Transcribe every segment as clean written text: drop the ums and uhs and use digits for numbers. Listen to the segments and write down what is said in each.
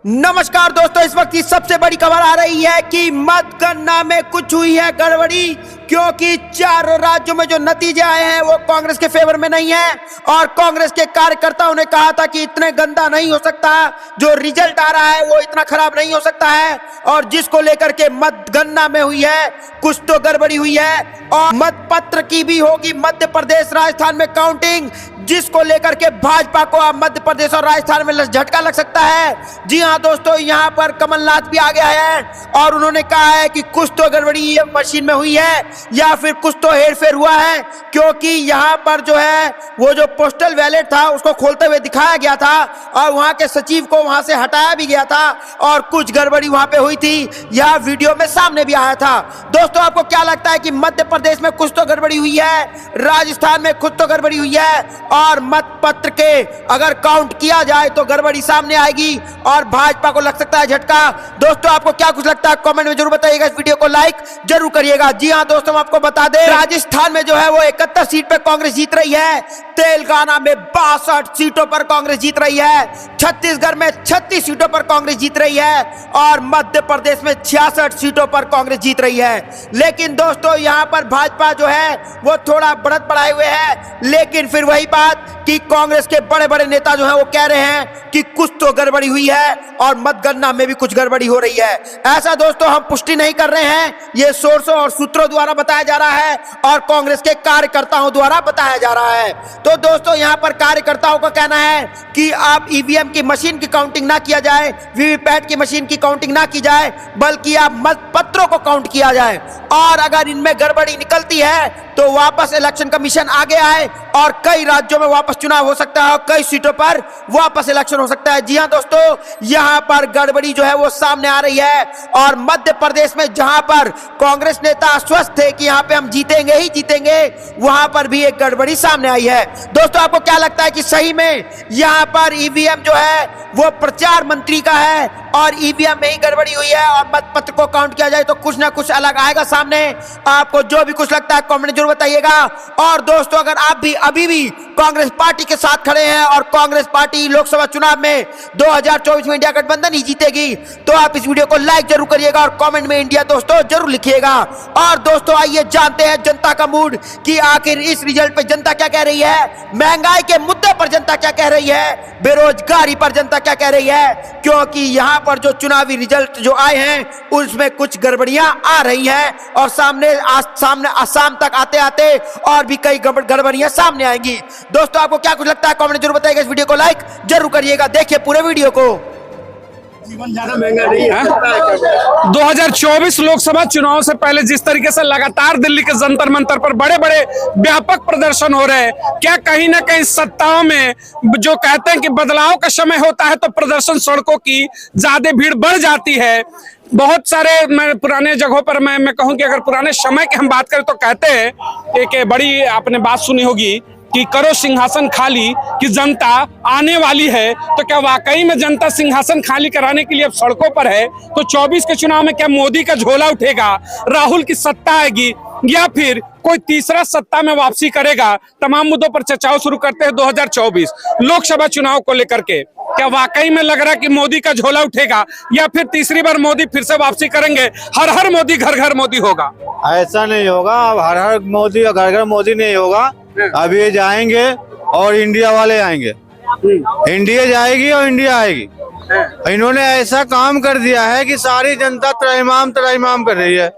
नमस्कार दोस्तों, इस वक्त की सबसे बड़ी खबर आ रही है कि मतगणना में कुछ हुई है गड़बड़ी, क्योंकि चारों राज्यों में जो नतीजे आए हैं वो कांग्रेस के फेवर में नहीं है। और कांग्रेस के कार्यकर्ताओं ने कहा था कि इतने गंदा नहीं हो सकता, जो रिजल्ट आ रहा है वो इतना खराब नहीं हो सकता है। और जिसको लेकर के मतगणना में हुई है कुछ तो गड़बड़ी हुई है। और मतपत्र की भी होगी मध्य प्रदेश राजस्थान में काउंटिंग, जिसको लेकर के भाजपा को अब मध्य प्रदेश और राजस्थान में झटका लग सकता है। जी हां दोस्तों, यहां पर कमलनाथ भी आ गया है और उन्होंने कहा है कि कुछ तो गड़बड़ी ये मशीन में हुई है या फिर कुछ तो हेरफेर हुआ है, क्योंकि यहां पर जो है वो जो पोस्टल बैलेट था उसको खोलते हुए दिखाया गया था और वहां के सचिव को वहां से हटाया भी गया था और कुछ गड़बड़ी वहां पे हुई थी। यह वीडियो में सामने भी आया था। दोस्तों, आपको क्या लगता है कि मध्य प्रदेश में कुछ तो गड़बड़ी हुई है, राजस्थान में कुछ तो गड़बड़ी हुई है और मतपत्र के अगर काउंट किया जाए तो गड़बड़ी सामने आएगी और भाजपा को लग सकता है झटका। दोस्तों, आपको क्या कुछ लगता है कमेंट में जरूर बताइएगा, इस वीडियो को लाइक जरूर करिएगा। जी हां दोस्तों, हम आपको बता दें राजस्थान में जो है वो 71 सीट पे कांग्रेस जीत रही है, तेलंगाना में 62 सीटों पर कांग्रेस जीत रही है, छत्तीसगढ़ में 36 सीटों पर कांग्रेस जीत रही है और मध्य प्रदेश में 66 सीटों पर कांग्रेस जीत रही है। लेकिन दोस्तों, यहां पर भाजपा जो है वो थोड़ा बढ़त बढ़ाए हुए है, लेकिन फिर वही बात कि कांग्रेस के बड़े बड़े नेता जो हैं वो कह रहे हैं कि कुछ तो गड़बड़ी हुई है और मतगणना में भी कुछ गड़बड़ी हो रही है। ऐसा दोस्तों हम पुष्टि नहीं कर रहे हैं, ये सोर्सों और सूत्रों द्वारा बताया जा रहा है और कांग्रेस के कार्यकर्ताओं द्वारा बताया जा रहा है। तो दोस्तों, यहां पर कार्यकर्ताओं का कहना है कि आप ईवीएम की मशीन की काउंटिंग ना किया जाए, वीवीपैट की मशीन की काउंटिंग ना की जाए, बल्कि आप मतपत्रों को काउंट किया जाए और अगर इनमें गड़बड़ी निकलती है तो वापस इलेक्शन कमीशन आगे आए और कई राज्यों में वापस चुनाव हो सकता है और कई सीटों पर वापस इलेक्शन हो सकता है। जी हां दोस्तों, यहां पर गड़बड़ी जो है वो सामने आ रही है और मध्य प्रदेश में जहां पर कांग्रेस नेता आश्वस्त थे कि यहां पे हम जीतेंगे ही जीतेंगे, वहां पर भी एक गड़बड़ी सामने आई है। दोस्तों, आपको क्या लगता है कि सही में यहां पर ईवीएम जो है वो प्रचार मंत्री का है और ईवीएम में ही गड़बड़ी हुई है और मतपत्र को काउंट किया जाए तो कुछ ना कुछ अलग आएगा सामने? आपको जो भी कुछ लगता है कमेंट जरूर बताइएगा। और दोस्तों, अगर आप भी अभी भी कांग्रेस पार्टी के साथ खड़े हैं और कांग्रेस पार्टी लोकसभा चुनाव में 2024 में इंडिया गठबंधन ही जीतेगी, तो आप इस वीडियो को लाइक जरूर करिएगा और कमेंट में इंडिया दोस्तों जरूर लिखिएगा। और दोस्तों, आइए जानते हैं जनता का मूड कि आखिर इस रिजल्ट पे जनता क्या कह रही है, महंगाई के मुद्दे पर जनता क्या कह रही है, बेरोजगारी पर जनता क्या कह रही है, क्योंकि यहां पर जो चुनावी रिजल्ट जो आए हैं उसमें कुछ गड़बड़ियां आ रही हैं और सामने आसाम तक आते आते और भी कई गड़बड़ियां सामने आएंगी। दोस्तों, आपको क्या कुछ लगता है कमेंट जरूर बताइएगा, इस वीडियो को लाइक जरूर करिएगा। देखिए पूरे वीडियो को। जीवन ज्यादा महंगा नहीं है। 2024 लोकसभा चुनाव से पहले जिस तरीके से लगातार दिल्ली के जंतर मंतर पर बड़े बड़े व्यापक प्रदर्शन हो रहे हैं, क्या कहीं ना कहीं सत्ताओं में जो कहते हैं कि बदलाव का समय होता है तो प्रदर्शन सड़कों की ज्यादा भीड़ बढ़ जाती है। बहुत सारे पुराने जगहों पर मैं कहूं कि अगर पुराने समय की हम बात करें तो कहते हैं एक बड़ी आपने बात सुनी होगी कि करो सिंहासन खाली कि जनता आने वाली है। तो क्या वाकई में जनता सिंहासन खाली कराने के लिए अब सड़कों पर है? तो 24 के चुनाव में क्या मोदी का झोला उठेगा, राहुल की सत्ता आएगी या फिर कोई तीसरा सत्ता में वापसी करेगा? तमाम मुद्दों पर चर्चाओं शुरू करते हैं 2024 लोकसभा चुनाव को लेकर के। क्या वाकई में लग रहा है कि मोदी का झोला उठेगा या फिर तीसरी बार मोदी फिर से वापसी करेंगे, हर हर मोदी घर घर मोदी होगा? ऐसा नहीं होगा, अब हर हर मोदी और घर घर मोदी नहीं होगा। अब ये जाएंगे और इंडिया वाले आएंगे, इंडिया जाएगी और इंडिया आएगी। इन्होंने ऐसा काम कर दिया है कि सारी जनता त्रैमाम कर रही है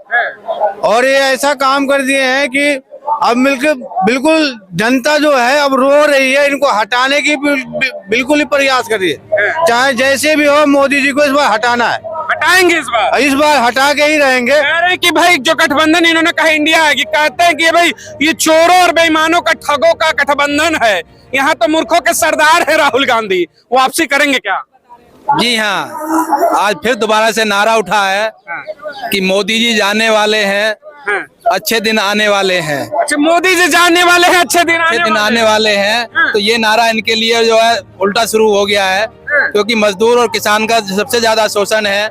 और ये ऐसा काम कर दिए हैं कि अब मिलकर बिल्कुल जनता जो है अब रो रही है, इनको हटाने की बिल्कुल ही प्रयास कर रही है। चाहे जैसे भी हो, मोदी जी को इस बार हटाना है, हटाएंगे इस बार हटा के ही रहेंगे। कह रहे हैं कि भाई जो गठबंधन इन्होंने कहा इंडिया आएगी, कहते हैं कि भाई ये चोरों और बेईमानों का, ठगों का गठबंधन है, यहाँ तो मूर्खों के सरदार है राहुल गांधी, वापसी करेंगे क्या? जी हाँ, आज फिर दोबारा से नारा उठा है कि मोदी जी जाने वाले हैं, अच्छे दिन आने वाले हैं। अच्छा, मोदी जी जाने वाले हैं, अच्छे दिन आने वाले हैं। तो ये नारा इनके लिए जो है उल्टा शुरू हो गया है, क्योंकि मजदूर और किसान का सबसे ज्यादा शोषण है।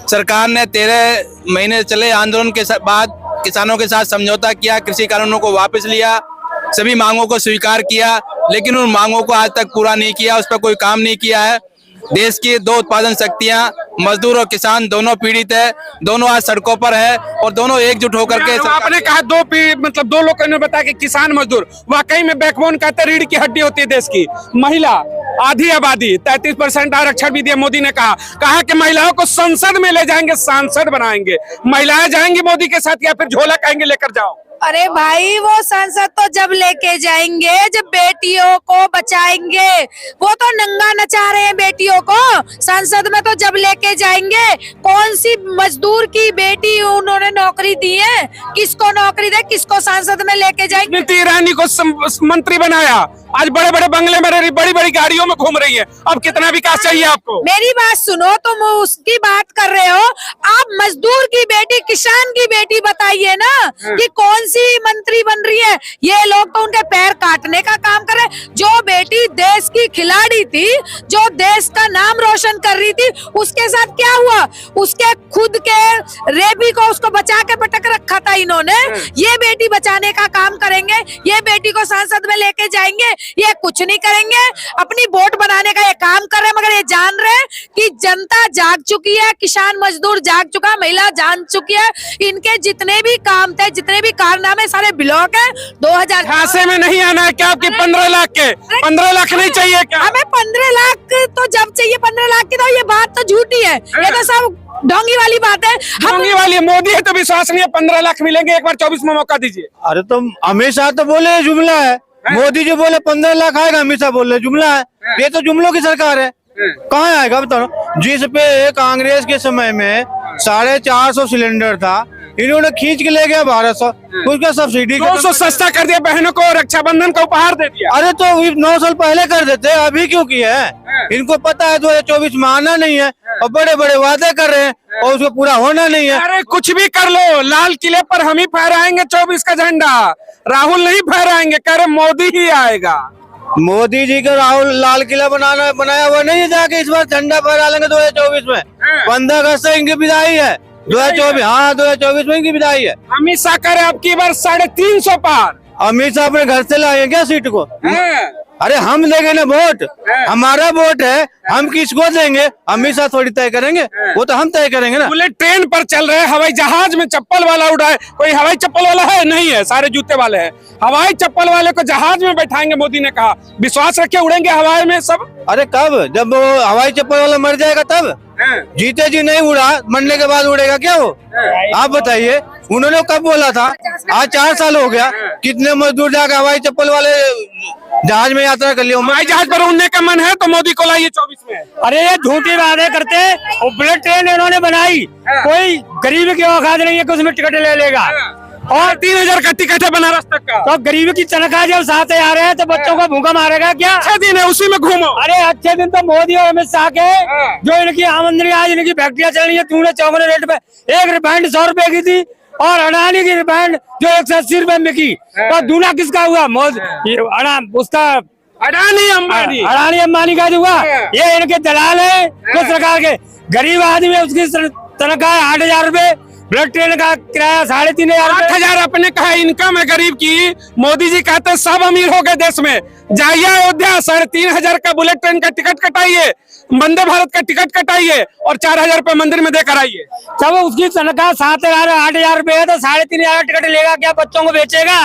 सरकार ने 13 महीने चले आंदोलन के बाद किसानों के साथ समझौता किया, कृषि कानूनों को वापस लिया, सभी मांगों को स्वीकार किया, लेकिन उन मांगों को आज तक पूरा नहीं किया, उस पर कोई काम नहीं किया है। देश की दो उत्पादन शक्तियां मजदूर और किसान दोनों पीड़ित है, दोनों आज सड़कों पर है और दोनों एकजुट होकर के आपने कहा मतलब दो लोगों ने बताया कि किसान मजदूर वाकई में बैकबोन कहते रीढ़ की हड्डी होती है देश की। महिला आधी आबादी 33% आरक्षण भी दिया। मोदी ने कहा कि महिलाओं को संसद में ले जाएंगे, सांसद बनाएंगे। महिलाएं जाएंगी मोदी के साथ या फिर झोला कहेंगे लेकर जाओ? अरे भाई वो संसद तो जब लेके जाएंगे जब बेटियों को बचाएंगे। वो तो नंगा नचा रहे हैं बेटियों को, संसद में तो जब लेके जाएंगे। कौन सी मजदूर की बेटी उन्होंने नौकरी दी है? किसको नौकरी दे, किसको संसद में लेके जाएंगे? स्मृति ईरानी को मंत्री बनाया, आज बड़े बड़े बंगले में रह, बड़ी बड़ी गाड़ियों में घूम रही है। अब कितना विकास चाहिए आपको? मेरी बात सुनो, तुम उसकी बात कर रहे हो। आप मजदूर की बेटी, किसान की बेटी बताइए ना कि कौन सी मंत्री बन रही है। ये लोग तो उनके पैर काटने का काम कर रहे। जो बेटी देश की खिलाड़ी थी, जो देश का नाम रोशन कर रही थी, उसके साथ क्या हुआ? उसके खुद के रेबी को उसको बचा के पटक रखा था इन्होंने। ये बेटी बचाने का काम करेंगे, ये बेटी को संसद में लेके जाएंगे, ये कुछ नहीं करेंगे। अपनी वोट बनाने का ये काम कर रहे हैं, मगर ये जान रहे हैं कि जनता जाग चुकी है, किसान मजदूर जाग चुका, महिला जान चुकी है। इनके जितने भी काम थे, जितने भी कारनामे सारे ब्लॉक है। 2000 खासे में नहीं आना है क्या आपके 15 लाख के? 15 लाख नहीं चाहिए क्या? हमें 15 लाख तो जब चाहिए 15 लाख की, तो ये बात तो झूठी है। ये तो सब ढोंगी वाली बात है। ढोंगी वाली मोदी है तो विश्वास नहीं है 15 लाख मिलेंगे। एक बार 24 में मौका दीजिए। अरे तो अमित शाह तो बोले जुमला है, मोदी जी बोले 15 लाख आएगा, अमित शाह बोले जुमला है। ये तो जुमलों की सरकार है, कहाँ आएगा बताओ? जिस पे कांग्रेस के समय में 450 सिलेंडर था, इन्होंने खींच के ले गया 1200, उसका सब्सिडी 200 सस्ता कर दिया, बहनों को रक्षाबंधन का उपहार दे दिया। अरे तो 9 साल पहले कर देते, अभी क्यों किया है? इनको पता है 2024 में आना नहीं है और बड़े बड़े वादे कर रहे हैं और उसको पूरा होना नहीं है। अरे कुछ भी कर लो, लाल किले पर हम ही फहराएंगे 24 का झंडा, राहुल नहीं फहराएंगे। कह रहे मोदी ही आएगा। मोदी जी का राहुल लाल किला बनाया हुआ नहीं है, जाके इस बार झंडा फहरा लेंगे 2024 में। 15 अगस्त से इनकी विदाई है 2024। हाँ 2024 में इनकी विदाई है। अमित शाह करे अब की बार 350 पार। अमित शाह अपने घर से लाए क्या सीट को? अरे हम देंगे ना वोट, हमारा वोट है, हम किसको देंगे? अमित शाह थोड़ी तय करेंगे, वो तो हम तय करेंगे ना। बुलेट ट्रेन पर चल रहे, हवाई जहाज में चप्पल वाला उड़ाए। कोई हवाई चप्पल वाला है? नहीं है, सारे जूते वाले हैं। हवाई चप्पल वाले को जहाज में बैठाएंगे, मोदी ने कहा। विश्वास रखे उड़ेंगे हवाई में सब? अरे कब? जब वो हवाई चप्पल वाला मर जाएगा तब? जीते जी नहीं उड़ा, मरने के बाद उड़ेगा क्या वो? आप बताइए, उन्होंने कब बोला था? आज 4 साल हो गया। कितने मजदूर जाकर हवाई चप्पल वाले जहाज में यात्रा कर लिया। हवाई जहाज पर उड़ने का मन है तो मोदी को लाइए 24 में। अरे ये झूठी वादे करते हैं। और बुलेट ट्रेन इन्होंने बनाई, कोई गरीब की औकात नहीं है कि उसमें टिकट ले लेगा। और 3000 का टिकट है बनारस तक का। तो गरीब की तनख्वाह जब 7,000 है तो बच्चों को भूखा मारेगा क्या? अच्छे दिन है, उसी में घूमो। अरे अच्छे दिन तो मोदी और अमित शाह के, जो इनकी आमदनी आज इनकी फैक्ट्रियां चल रही है चूने चौगने रेट पे। एक रिफाइंड 100 रुपए की थी और अडानी की रिफाइंड जो 180 रुपए में की। तो दूना किसका हुआ? उसका अडानी अंबानी का जो हुआ। ये इनके दलाल है कुछ सरकार के। गरीब आदमी है, उसकी तनख्वाह 8,000 रुपए, बुलेट ट्रेन का किराया 3,500। 8,000 अपने कहा इनकम है गरीब की। मोदी जी कहते हैं सब अमीर हो गए देश में। जाइए अयोध्या, 3,500 का बुलेट ट्रेन का टिकट कटाइए, वंदे भारत का टिकट कटाइए और 4,000 रुपए मंदिर में देकर आइए। जब उसकी तनख्वाह 7,000 8,000 रुपए है तो 3,500 टिकट लेगा क्या? बच्चों को बेचेगा?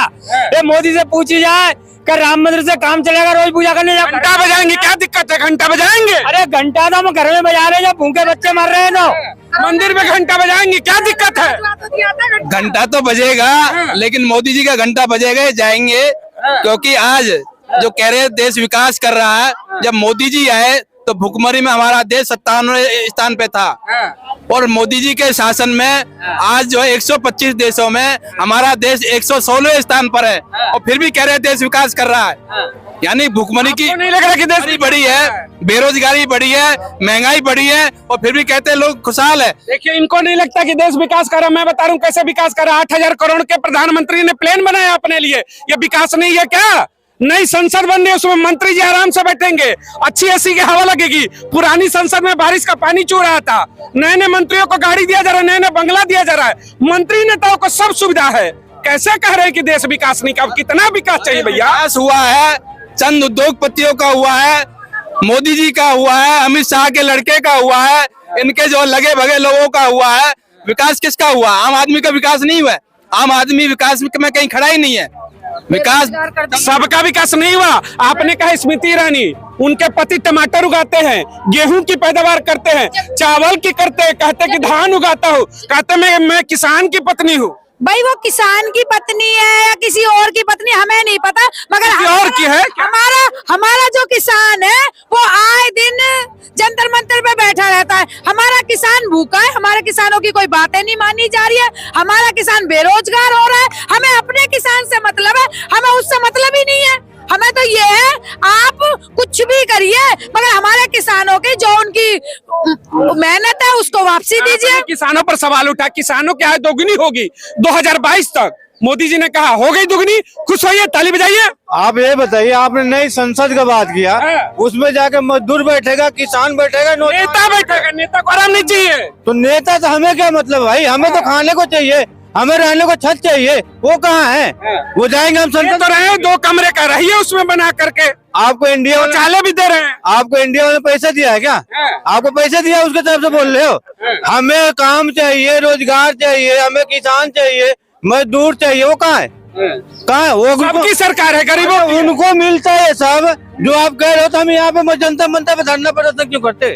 ये मोदी से पूछी जाए कि राम मंदिर से काम चलेगा, रोज पूजा करने जाओ। घंटा बजाएंगे, क्या दिक्कत है? घंटा बजाएंगे। अरे घंटा तो हम घर में बजा रहे हैं, जब भूखे बच्चे मर रहे हैं तो मंदिर में घंटा बजाएंगे, क्या दिक्कत है? घंटा तो बजेगा, लेकिन मोदी जी का घंटा बजेगा, जाएंगे। क्योंकि आज जो कह रहे देश विकास कर रहा है, जब मोदी जी आए तो भुखमरी में हमारा देश 57वें स्थान पे था और मोदी जी के शासन में आज जो है 125 देशों में हमारा देश 116वें स्थान पर है और फिर भी कह रहे देश विकास कर रहा है। यानी भुखमरी की नहीं लग रहा कि देश बढ़ी है, बेरोजगारी बढ़ी है, महंगाई बढ़ी है और फिर भी कहते हैं लोग खुशहाल है। देखिए, इनको नहीं लगता कि देश विकास कर रहा है। मैं बता रहा हूँ कैसे विकास कर रहा है। 8,000 करोड़ के प्रधानमंत्री ने प्लेन बनाया अपने लिए। ये विकास नहीं है क्या? नई संसद बन रही है, उसमें मंत्री जी आराम से बैठेंगे, अच्छी एसी की हवा लगेगी। पुरानी संसद में बारिश का पानी चू रहा था। नए नए मंत्रियों को गाड़ी दिया जा रहा है, नए नए बंगला दिया जा रहा है, मंत्री नेताओं को सब सुविधा है। कैसे कह रहे हैं कि देश विकास नहीं? का कितना विकास चाहिए भैया? विकास हुआ है, चंद उद्योगपतियों का हुआ है मोदी जी का हुआ है, अमित शाह के लड़के का हुआ है, इनके जो लगे भगे लोगों का हुआ है। विकास किसका हुआ? आम आदमी का विकास नहीं हुआ है। आम आदमी विकास में कहीं खड़ा ही नहीं है। विकास सबका विकास नहीं हुआ। आपने कहा स्मृति ईरानी, उनके पति टमाटर उगाते हैं, गेहूं की पैदावार करते हैं, चावल की करते हैं, कहते कि धान उगाता हूँ, कहते मैं किसान की पत्नी हूँ। भाई वो किसान की पत्नी है या किसी और की पत्नी हमें नहीं पता, मगर और की है? हमारा जो किसान है वो आए दिन जंतर मंतर पे बैठा रहता है। हमारा किसान भूखा है, हमारे किसानों की कोई बातें नहीं मानी जा रही है, हमारा किसान बेरोजगार हो रहा है। हमें अपने किसान से मतलब है, हमें उससे मतलब ही नहीं है। हमें तो ये है आप कुछ भी करिए मगर हमारे किसानों की जो उनकी मेहनत है उसको वापसी दीजिए। किसानों पर सवाल उठा, किसानों की आय दोगुनी होगी 2022 तक, मोदी जी ने कहा हो गई दुगनी, खुश होइए, ताली बजाइए। आप ये बताइए, आपने नई संसद का बात किया, उसमें जाके मजदूर बैठेगा, किसान बैठेगा, नेता बैठेगा। नेता को आराम नहीं चाहिए तो नेता तो हमें क्या मतलब भाई? हमें तो खाने को चाहिए, हमें रहने को छत चाहिए। वो कहाँ है? वो जाएंगे हम संसद तो रहे 2 कमरे का रहिए उसमें बना करके। आपको इंडिया वाले चाले भी दे रहे हैं। आपको इंडिया वाले पैसा दिया है क्या? आपको पैसा दिया उसके तरफ से बोल रहे हो? हमें काम चाहिए, रोजगार चाहिए, हमें किसान चाहिए, मजदूर चाहिए। वो कहाँ है? कहाँ है? वो सबकी सरकार है, गरीबों की। उनको मिलता है सब जो आप कह रहे हो। तो हम यहाँ पे जनता मनता पे धरना प्रदर्शन क्यों करते?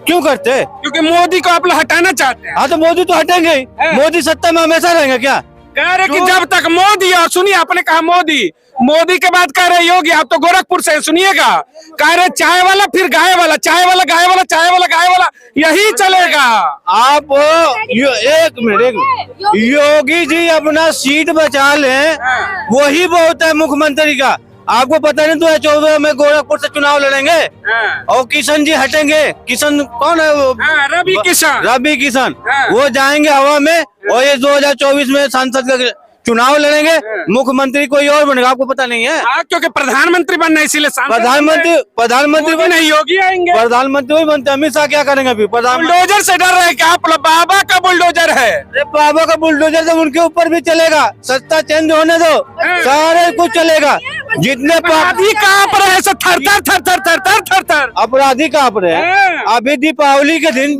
क्यों करते? क्योंकि मोदी को आप लोग हटाना चाहते हैं। हाँ तो मोदी तो हटेंगे ही। मोदी सत्ता में हमेशा रहेंगे क्या? कह रहे कि जब तक मोदी, और सुनिए आपने कहा मोदी के बाद कह रहे योगी, आप तो गोरखपुर से सुनिएगा, कह रहे चाय वाला फिर गाय वाला, चाय वाला गाय वाला, चाय वाला गाय वाला, यही चलेगा। आप एक मिनट, योगी जी अपना सीट बचा लें, वही बहुत है मुख्यमंत्री का। आपको पता नहीं 2024 में गोरखपुर से चुनाव लड़ेंगे और किशन जी हटेंगे। किशन कौन है वो? रवि किशन वो जाएंगे हवा में और ये 2024 में सांसद का चुनाव लड़ेंगे। मुख्यमंत्री कोई और बनेगा, आपको पता नहीं है? क्योंकि प्रधानमंत्री बनना, इसीलिए प्रधानमंत्री नहीं, योगी आएंगे। प्रधानमंत्री वही बनते। अमित शाह क्या करेंगे अभी? बुलडोजर से डर रहे क्या आप? बाबा का बुलडोजर है। अरे बाबा का बुलडोजर तो उनके ऊपर भी चलेगा। सत्ता चेंज होने दो, सारे कुछ चलेगा। जितने अपराधी कांप रहे हैं, थर थर थर थर थर थर थर थर अपराधी कांप रहे हैं। अभी दीपावली के दिन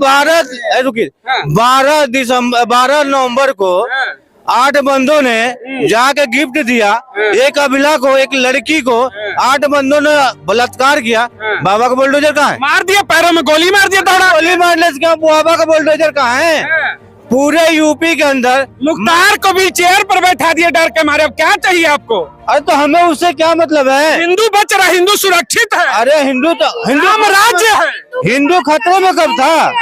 12 नवंबर को 8 बंदों ने जाके गिफ्ट दिया एक अभिला को, एक लड़की को। 8 बंदों ने बलात्कार किया। बाबा का बुलडोजर कहाँ है? मार दिया, पैरों में गोली मार दिया, गोली मारने से क्या? बाबा का बुलडोजर कहाँ है? पूरे यूपी के अंदर मुख्तार को भी चेयर पर बैठा दिया डर के मारे। अब क्या चाहिए आपको? अरे तो हमें उससे क्या मतलब है? हिंदू बच रहा, हिंदू सुरक्षित है। अरे हिंदू राम राज्य है। हिंदू खतरे में कब था?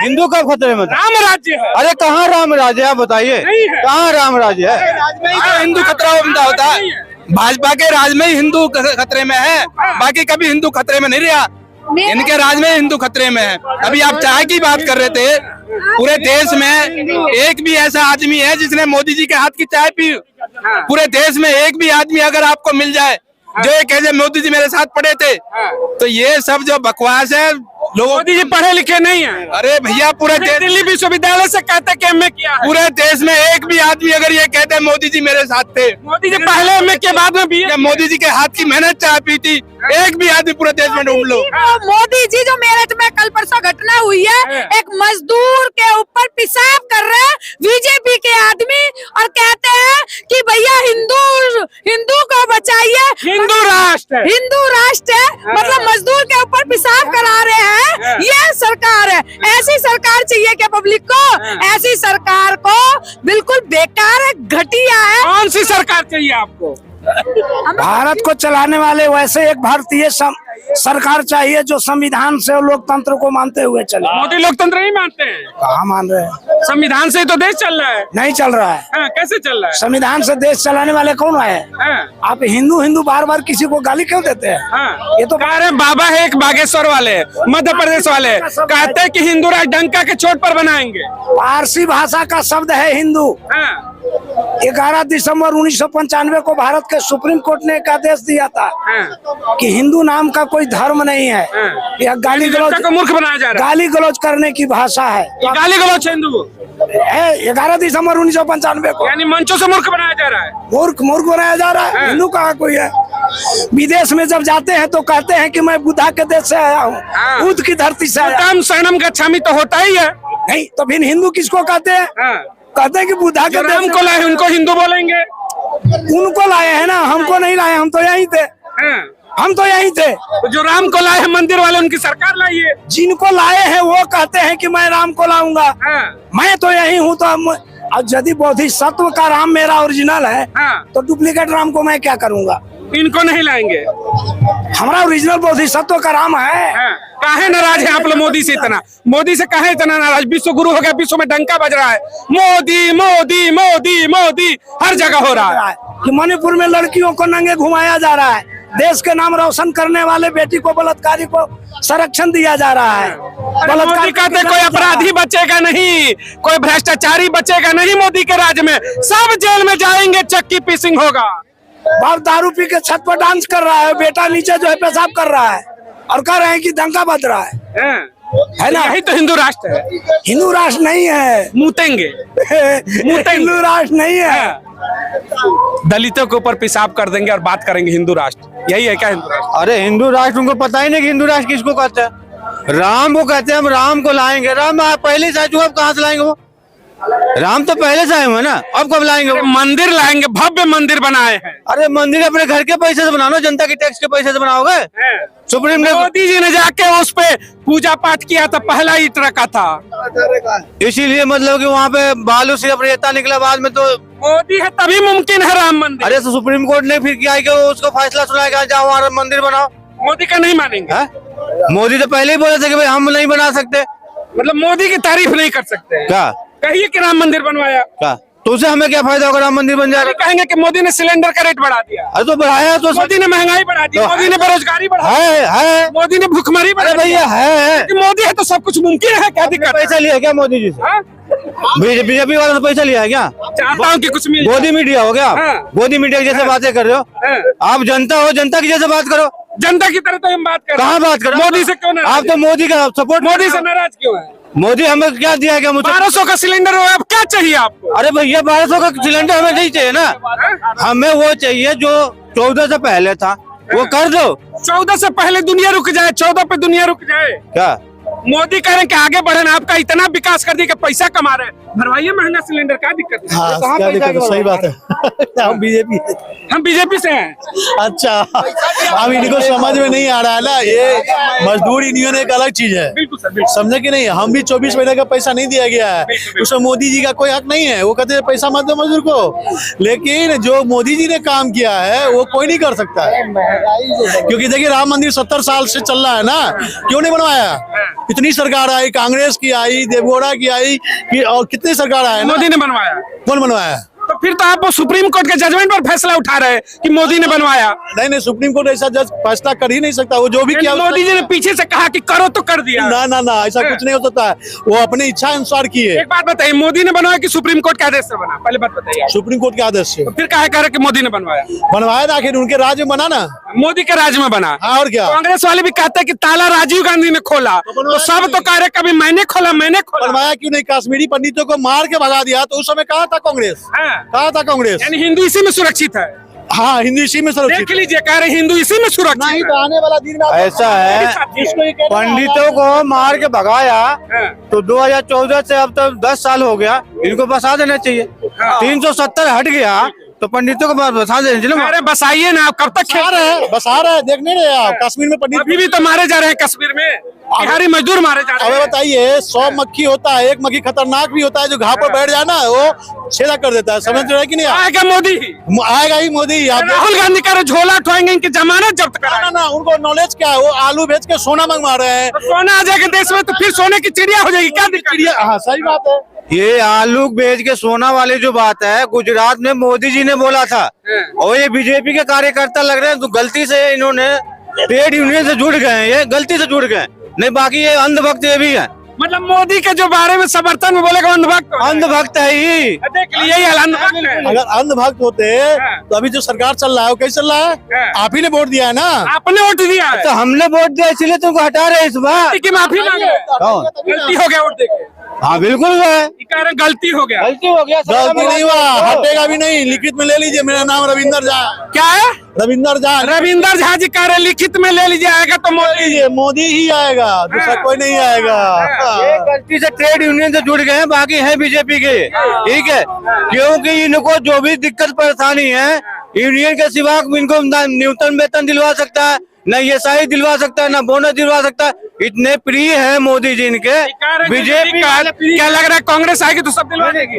हिंदू कब खतरे में था? राम राज्य है। अरे कहाँ राम राज्य है? आप बताइए, कहाँ राम राज्य है? हिंदू खतरा होता है। भाजपा के राज में ही हिंदू खतरे में है, बाकी कभी हिंदू खतरे में नहीं रहा। इनके राज में हिंदू खतरे में है। अभी आप चाय की बात कर रहे थे, पूरे देश में एक भी ऐसा आदमी है जिसने मोदी जी के हाथ की चाय पी? पूरे देश में एक भी आदमी अगर आपको मिल जाए जो ये कहे मोदी जी मेरे साथ पढ़े थे, तो ये सब जो बकवास है। मोदी जी पढ़े लिखे नहीं है। अरे भैया पूरे दिल्ली विश्वविद्यालय से कहते कि एमए किया है। पूरे देश में एक भी आदमी अगर ये कहते मोदी जी मेरे साथ थे, मोदी जी पहले एमए के बाद में बीए, मोदी जी के हाथ की मेहनत चाय पी थी, एक भी आदमी पूरे देश में ढूंढ लो। मोदी जी जो मेरठ में कल परसों घटना हुई है, एक मजदूर के ऊपर पेशाब कर रहे हैं बीजेपी के आदमी और कहते हैं कि भैया हिंदू को बचाइए, हिंदू राष्ट्र है। मतलब मजदूर के ऊपर पेशाब करा रहे हैं। ये सरकार है। ऐसी सरकार चाहिए क्या पब्लिक को? ऐसी सरकार को बिल्कुल बेकार है, घटिया है। कौन सी सरकार चाहिए आपको? भारत को चलाने वाले वैसे एक भारतीय सरकार चाहिए जो संविधान से और लोकतंत्र को मानते हुए चले। मोदी लोकतंत्र नहीं मानते हैं। कहाँ मान रहे हैं? संविधान से ही तो देश चल रहा है। नहीं चल रहा है। कैसे चल रहा है? संविधान से देश चलाने वाले कौन है? आप हिंदू बार बार किसी को गाली क्यों देते हैं? ये तो कह रहे हैं बाबा है एक बागेश्वर वाले, मध्य प्रदेश वाले, कहते हैं कि हिंदू राज डंका के चोट पर बनाएंगे। फारसी भाषा का शब्द है हिंदू। 11 दिसंबर 1995 को भारत के सुप्रीम कोर्ट ने एक आदेश दिया था कि हिंदू नाम का कोई धर्म नहीं है, यह गाली गलौज जनता को मूर्ख बनाया जा रहा गाली गलौज करने की भाषा है। है। गाली गलौज हिंदू है 11 दिसंबर 1995 को यानी मंचों से मूर्ख बनाया जा रहा है। मूर्ख मूर्ख बनाया जा रहा है। हिंदू कहाँ कोई है? विदेश में जब जाते हैं तो कहते हैं कि मैं बुद्धा के देश से आया हूँ, बुद्ध की धरती से आया हूँ। तम शरणम गच्छामि तो होता ही है। नहीं तो फिर हिंदू किसको कहते हैं? कहते हैं कि बुद्धा के राम देश को लाए उनको हिंदू बोलेंगे। उनको लाए हैं ना, हमको नहीं लाए, हम तो यहीं थे, हम तो यहीं थे। तो जो राम को लाए हैं मंदिर वाले उनकी सरकार लाई है। जिनको लाए हैं वो कहते हैं कि मैं राम को लाऊंगा, मैं तो यही हूँ। तो अब यदि बोधिसत्व का राम मेरा ओरिजिनल है तो डुप्लीकेट राम को मैं क्या करूंगा? इनको नहीं लाएंगे। हमारा ओरिजिनल बोधिसत्व का राम है। काहे नाराज है आप लोग मोदी से इतना? मोदी से काहे इतना नाराज? विश्व गुरु हो गया, विश्व में डंका बज रहा है, मोदी मोदी मोदी मोदी हर जगह हो रहा है। कि मणिपुर में लड़कियों को नंगे घुमाया जा रहा है, देश के नाम रोशन करने वाले बेटी को, बलात्कारी को संरक्षण दिया जा रहा है। मोदी कहते कोई अपराधी बचेगा नहीं, कोई भ्रष्टाचारी बचेगा नहीं मोदी के राज में, सब जेल में जाएंगे, चक्की पीसिंग होगा। बाप दारू पी के छत पर डांस कर रहा है, बेटा नीचे जो है पेशाब कर रहा है और कह रहे हैं कि दंगा बज रहा है ना? यही तो हिंदू राष्ट्र है। हिंदू राष्ट्र नहीं है, मूतेंगे हिंदू राष्ट्र नहीं है। दलितों के ऊपर पेशाब कर देंगे और बात करेंगे हिंदू राष्ट्र। यही है क्या हिंदू राष्ट्र? अरे हिंदू राष्ट्र उनको पता ही नहीं कि हिंदू राष्ट्र किसको कहते हैं। राम को कहते हैं, हम राम को लाएंगे। राम पहले से आए, अब कहाँ से लाएंगे वो? राम तो पहले से आए हुए ना, अब कब लाएंगे वो? मंदिर लाएंगे, भव्य मंदिर बनाए हैं। अरे मंदिर अपने घर के पैसे से बनाओ, जनता के टैक्स के पैसे से बनाओगे। सुप्रीम ने मोदी जी ने जाके उस पे पूजा पाठ किया था, पहला ईंट रखा था। इसीलिए मतलब कि वहाँ पे बालू से रेता निकला, बाद में तो मोदी है तभी मुमकिन है राम मंदिर। अरे तो सुप्रीम कोर्ट ने फिर क्या है कि उसको फैसला सुनाया, जाओ वहाँ मंदिर बनाओ। मोदी का नहीं मानेंगे। मोदी तो पहले ही बोले थे कि भाई हम नहीं बना सकते। मतलब मोदी की तारीफ नहीं कर सकते। क्या कहिए कि राम मंदिर बनवाया, क्या तो उससे हमें क्या फायदा होगा? राम मंदिर बन जाएगा। कहेंगे कि मोदी ने सिलेंडर का रेट बढ़ा दिया। अरे तो बढ़ाया तो मोदी ने महंगाई बढ़ा दी, मोदी ने बेरोजगारी बढ़ा दी, है मोदी ने भूखमरी बढ़ा दी। भैया है, मोदी है तो सब कुछ मुमकिन है। क्या दिक्कत? पैसा लिया है क्या मोदी जी से? बीजेपी वाला तो पैसा लिया है क्या? चाहता हूँ कि कुछ मिल गोदी मीडिया हो गया। गोदी मीडिया की जैसे बातें कर रहे हो आप। जनता हो, जनता की जैसे बात करो। जनता की तरह तो हम बात कर। कहाँ बात करो? मोदी से क्यों नाराज? आप तो मोदी का सपोर्ट, मोदी से नाराज क्यों है? मोदी हमें क्या दिया क्या? मुझे 1200 का सिलेंडर हो, अब क्या चाहिए आपको? अरे भैया 1200 का सिलेंडर हमें नहीं चाहिए ना, हमें वो चाहिए जो 14 से पहले था, वो कर दो। 14 से पहले दुनिया रुक जाए, 14 पे दुनिया रुक जाए। क्या मोदी कह रहे हैं कि आगे बढ़े, आपका इतना विकास कर दिया कि पैसा कमा रहे हैं, भरवाइए महंगा सिलेंडर, क्या दिक्कत है? हाँ, क्या दिक्कत है? सही बात है। हम बीजेपी से हैं। अच्छा, अब इनको समझ में नहीं आ रहा है ना, ये मजदूर यूनियन एक अलग चीज है। बिल्कुल सर, बिल्कुल। समझे कि नहीं? हम भी 24 महीने का पैसा नहीं दिया गया है, उसमें मोदी जी का कोई हक नहीं है। वो कहते हैं पैसा मत दो मजदूर को, लेकिन जो मोदी जी ने काम किया है वो कोई नहीं कर सकता है। क्योंकि देखिए राम मंदिर 70 साल से चल रहा है ना, क्यों नहीं बनवाया? इतनी सरकार आई, कांग्रेस की आई, देवगौड़ा की आई, और कितनी सरकार आए, मोदी ने बनवाया। कौन बनवाया? तो फिर तो आप वो सुप्रीम कोर्ट के जजमेंट पर फैसला उठा रहे हैं कि मोदी ने बनवाया। नहीं, सुप्रीम कोर्ट ऐसा जज फैसला कर ही नहीं सकता। वो जो भी किया, मोदी जी ने पीछे से कहा कि करो तो कर दिया। ना ऐसा कुछ नहीं हो सकता है, वो अपने इच्छा अनुसार किए। एक बात बताइए, मोदी ने बनवाया कि सुप्रीम कोर्ट के आदेश से बना? पहले बात बताइए। सुप्रीम कोर्ट के आदेश से। तो फिर काहे कह रहे कि मोदी ने बनवाया? बनवाया था, आखिर उनके राज्य में बना ना, मोदी के राज्य में बना। और क्या? कांग्रेस वाले भी कहते हैं कि ताला राजीव गांधी ने खोला, तो सब तो कह रहे कभी मैंने खोला, मैंने खोला। बनवाया क्यों नहीं? कश्मीरी पंडितों को मार के भगा दिया, तो उस समय कहा था कांग्रेस? कहा था कांग्रेस? यानी हिंदू इसी में सुरक्षित है। हाँ, हिंदू इसी में सुरक्षित। देख लीजिए, कह रहे हिंदू इसी में सुरक्षित नहीं, है। तो आने वाला दिन में ऐसा है, पंडितों को मार के भगाया तो 2014 से अब तो 10 साल हो गया, इनको बसा देना चाहिए। 370 हट गया तो पंडितों को बसा देना चाहिए। अरे बसाइए ना, कब तक बसा रहे देख नहीं रहे आप? कश्मीर में पंडित अभी भी तो मारे जा रहे हैं, कश्मीर में बिहारी मजदूर मारे जा रहे हमें हैं। बताइए, 100 मक्खी होता है, एक मक्खी खतरनाक भी होता है, जो घाव पर बैठ जाए ना वो छेदा कर देता है। समझ रहे हैं कि नहीं? आएगा मोदी, आएगा ही मोदी। राहुल गांधी कह रहे झोला उठवाएंगे, इनकी जमानत जब्त करा। ना, उनको नॉलेज क्या है? वो आलू बेच के सोना मंगवा रहे हैं। सोना आ जाएगा देश में तो फिर सोने की चिड़िया हो जाएगी, क्या दिक्कत? हाँ, सही बात है। ये आलू बेच के सोना वाली जो बात है, गुजरात में मोदी जी ने बोला था, और ये बीजेपी के कार्यकर्ता लग रहे हैं तो गलती से इन्होंने ट्रेड यूनियन से जुड़ गए हैं, ये गलती से जुड़ गए, नहीं बाकी ये अंधभक्त ये भी है। मतलब मोदी के जो बारे में समर्थन में बोलेगा अंधभक्त हो। अंधभक्त है ही। देख लिए यही अंधभक्त है। अगर अंधभक्त होते तो अभी जो सरकार चल रहा है वो कैसे चल रहा है? आप ही ने वोट दिया है ना। आपने वोट दिया है तो हमने वोट दिया इसलिए तुमको हटा रहे इस बार। कि माफी मांगे कौन? गलती हो गया वोट देके हाँ बिल्कुल है, गलती हो गया। गलती हो गया। गलती नहीं हुआ, हटेगा भी नहीं। लिखित में ले लीजिए, मेरा नाम रविंदर झा। क्या है? रविंदर झा। रविंदर झा जी कह रहे लिखित में ले लीजिए, आएगा तो मोदी। मोदी ही आएगा, दूसरा कोई नहीं आएगा। ये गलती से ट्रेड यूनियन से जुड़ गए हैं, बाकी है बीजेपी के। ठीक है, क्योंकि इनको जो भी दिक्कत परेशानी है यूनियन के सिवा इनको न्यूनतम वेतन दिलवा सकता है, न ESI दिलवा सकता है, न बोनस दिलवा सकता है। इतने प्रिय है मोदी जी इनके। बीजेपी क्या लग रहा है कांग्रेस आएगी तो सब दिलवा देगी?